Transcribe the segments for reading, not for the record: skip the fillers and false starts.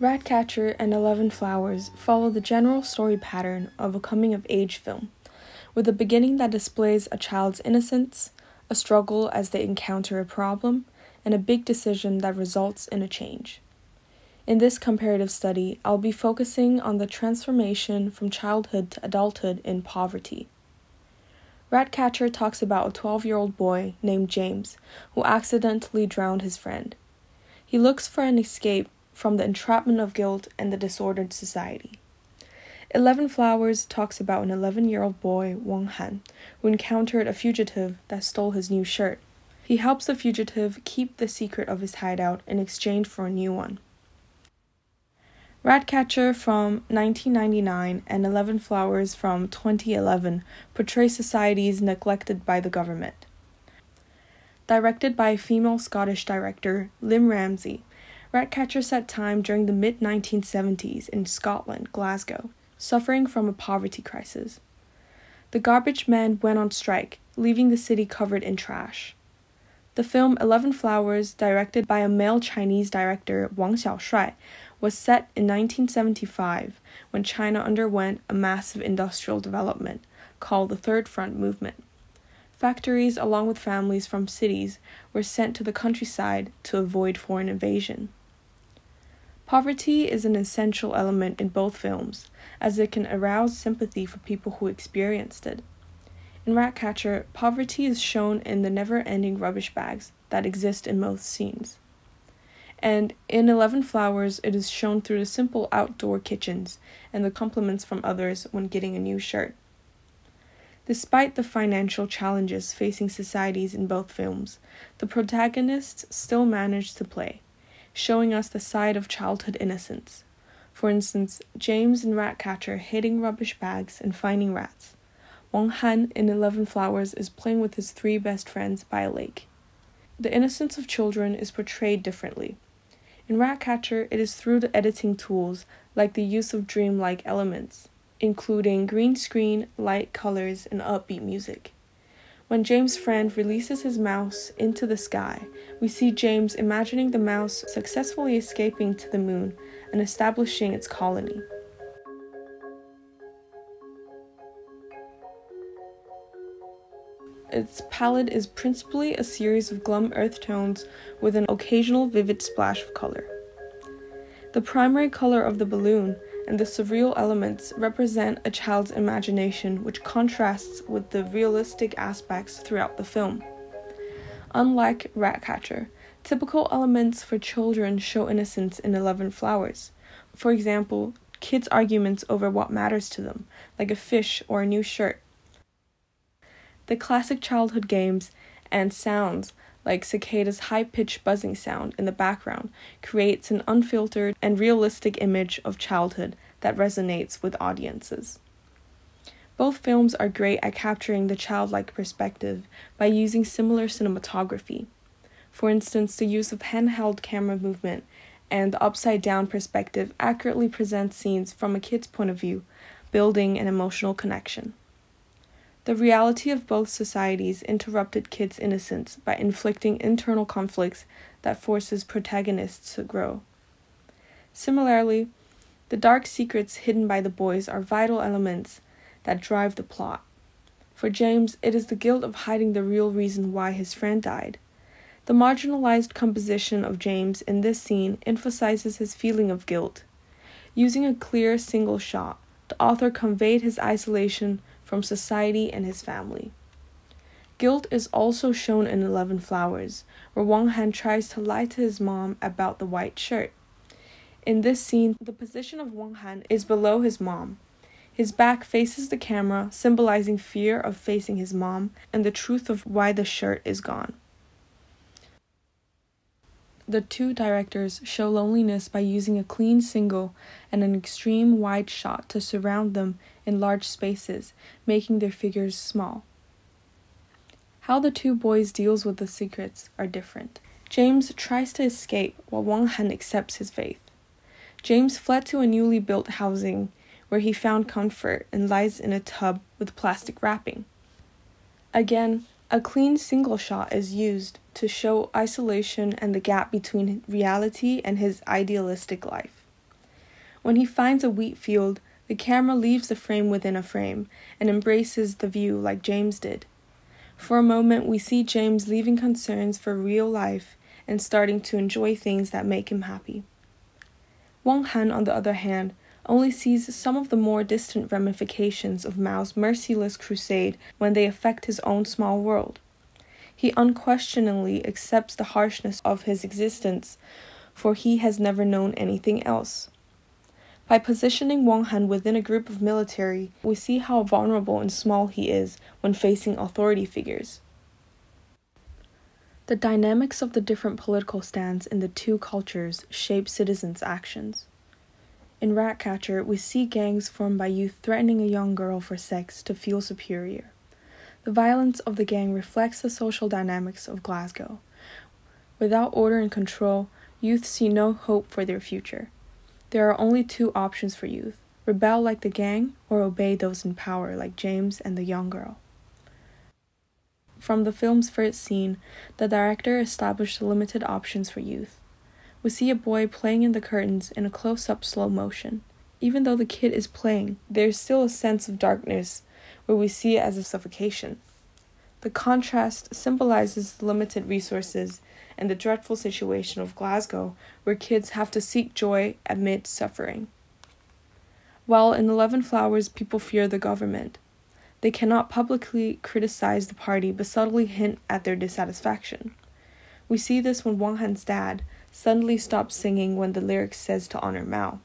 Ratcatcher and 11 Flowers follow the general story pattern of a coming-of-age film, with a beginning that displays a child's innocence, a struggle as they encounter a problem, and a big decision that results in a change. In this comparative study, I'll be focusing on the transformation from childhood to adulthood in poverty. Ratcatcher talks about a 12-year-old boy named James who accidentally drowned his friend. He looks for an escape from the entrapment of guilt and the disordered society. 11 Flowers talks about an 11-year-old boy, Wang Han, who encountered a fugitive that stole his new shirt. He helps the fugitive keep the secret of his hideout in exchange for a new one. Ratcatcher from 1999 and 11 Flowers from 2011 portray societies neglected by the government. Directed by a female Scottish director, Lim Ramsey, Ratcatcher set time during the mid-1970s in Scotland, Glasgow, suffering from a poverty crisis. The garbage men went on strike, leaving the city covered in trash. The film 11 Flowers, directed by a male Chinese director, Wang Xiaoshuai, was set in 1975 when China underwent a massive industrial development called the Third Front Movement. Factories, along with families from cities, were sent to the countryside to avoid foreign invasion. Poverty is an essential element in both films, as it can arouse sympathy for people who experienced it. In Ratcatcher, poverty is shown in the never-ending rubbish bags that exist in most scenes. And in 11 Flowers, it is shown through the simple outdoor kitchens and the compliments from others when getting a new shirt. Despite the financial challenges facing societies in both films, the protagonists still manage to play, showing us the side of childhood innocence. For instance, James in Ratcatcher hitting rubbish bags and finding rats. Wang Han in 11 Flowers is playing with his 3 best friends by a lake. The innocence of children is portrayed differently. In Ratcatcher, it is through the editing tools like the use of dreamlike elements, including green screen, light colors, and upbeat music. When James' friend releases his mouse into the sky, we see James imagining the mouse successfully escaping to the moon and establishing its colony. Its palette is principally a series of glum earth tones with an occasional vivid splash of color. The primary color of the balloon and the surreal elements represent a child's imagination, which contrasts with the realistic aspects throughout the film. Unlike Ratcatcher, typical elements for children show innocence in 11 Flowers. For example, kids' arguments over what matters to them, like a fish or a new shirt. The classic childhood games and sounds, like cicada's high-pitched buzzing sound in the background, creates an unfiltered and realistic image of childhood that resonates with audiences. Both films are great at capturing the childlike perspective by using similar cinematography. For instance, the use of handheld camera movement and the upside-down perspective accurately presents scenes from a kid's point of view, building an emotional connection. The reality of both societies interrupted kids' innocence by inflicting internal conflicts that forces protagonists to grow. Similarly, the dark secrets hidden by the boys are vital elements that drive the plot. For James, it is the guilt of hiding the real reason why his friend died. The marginalized composition of James in this scene emphasizes his feeling of guilt. Using a clear single shot, the author conveyed his isolation from society and his family. Guilt is also shown in 11 Flowers, where Wang Han tries to lie to his mom about the white shirt. In this scene, the position of Wang Han is below his mom. His back faces the camera, symbolizing fear of facing his mom and the truth of why the shirt is gone. The 2 directors show loneliness by using a clean single and an extreme wide shot to surround them in large spaces, making their figures small. How the 2 boys deals with the secrets are different. James tries to escape while Wang Han accepts his faith. James fled to a newly built housing where he found comfort and lies in a tub with plastic wrapping. Again, a clean single shot is used to show isolation and the gap between reality and his idealistic life. When he finds a wheat field, the camera leaves the frame within a frame and embraces the view like James did. For a moment, we see James leaving concerns for real life and starting to enjoy things that make him happy. Wang Han, on the other hand, only sees some of the more distant ramifications of Mao's merciless crusade when they affect his own small world. He unquestioningly accepts the harshness of his existence, for he has never known anything else. By positioning Wang Han within a group of military, we see how vulnerable and small he is when facing authority figures. The dynamics of the different political stands in the two cultures shape citizens' actions. In Ratcatcher, we see gangs formed by youth threatening a young girl for sex to feel superior. The violence of the gang reflects the social dynamics of Glasgow. Without order and control, youth see no hope for their future. There are only two options for youth: rebel like the gang or obey those in power like James and the young girl. From the film's first scene, the director established limited options for youth. We see a boy playing in the curtains in a close-up slow motion. Even though the kid is playing, there's still a sense of darkness where we see it as a suffocation. The contrast symbolizes the limited resources and the dreadful situation of Glasgow, where kids have to seek joy amid suffering. While in 11 Flowers, people fear the government. They cannot publicly criticize the party but subtly hint at their dissatisfaction. We see this when Wang Han's dad suddenly stops singing when the lyric says to honor Mao.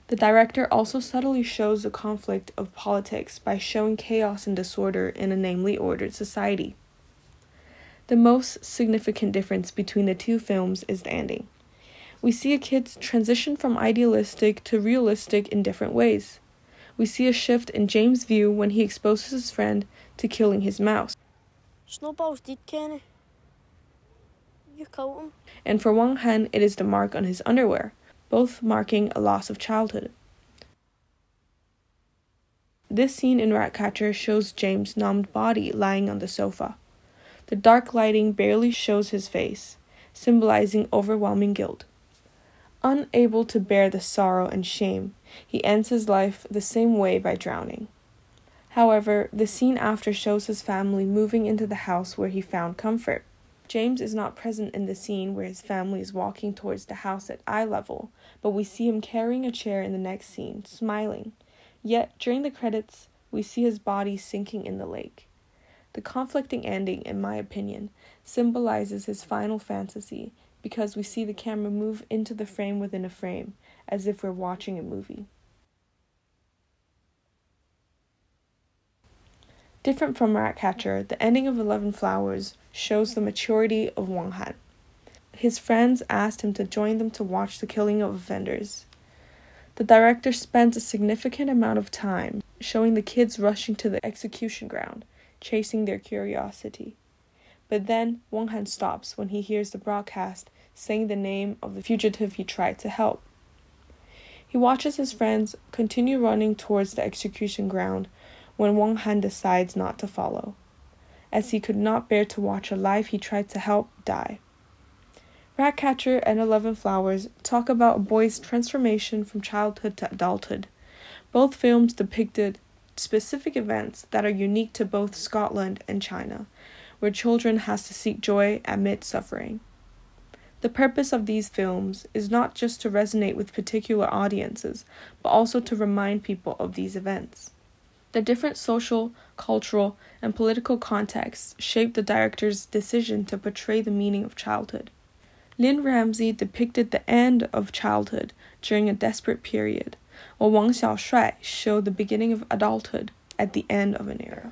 The director also subtly shows the conflict of politics by showing chaos and disorder in a namely ordered society. The most significant difference between the two films is the ending. We see a kid's transition from idealistic to realistic in different ways. We see a shift in James' view when he exposes his friend to killing his mouse. Snowballs did, Kenny. You killed him. And for Wang Han, it is the mark on his underwear, both marking a loss of childhood. This scene in Ratcatcher shows James' numbed body lying on the sofa. The dark lighting barely shows his face, symbolizing overwhelming guilt. Unable to bear the sorrow and shame, he ends his life the same way by drowning. However, the scene after shows his family moving into the house where he found comfort. James is not present in the scene where his family is walking towards the house at eye level, but we see him carrying a chair in the next scene, smiling. Yet, during the credits, we see his body sinking in the lake. The conflicting ending, in my opinion, symbolizes his final fantasy because we see the camera move into the frame within a frame, as if we're watching a movie. Different from Ratcatcher, the ending of 11 Flowers shows the maturity of Wang Han. His friends asked him to join them to watch the killing of offenders. The director spends a significant amount of time showing the kids rushing to the execution ground, chasing their curiosity. But then Wang Han stops when he hears the broadcast saying the name of the fugitive he tried to help. He watches his friends continue running towards the execution ground when Wang Han decides not to follow, as he could not bear to watch a life he tried to help die. Ratcatcher and 11 Flowers talk about a boy's transformation from childhood to adulthood. Both films depicted specific events that are unique to both Scotland and China, where children has to seek joy amid suffering. The purpose of these films is not just to resonate with particular audiences, but also to remind people of these events. The different social, cultural, and political contexts shape the director's decision to portray the meaning of childhood. Lynn Ramsey depicted the end of childhood during a desperate period, while Wang Xiaoshuai showed the beginning of adulthood at the end of an era.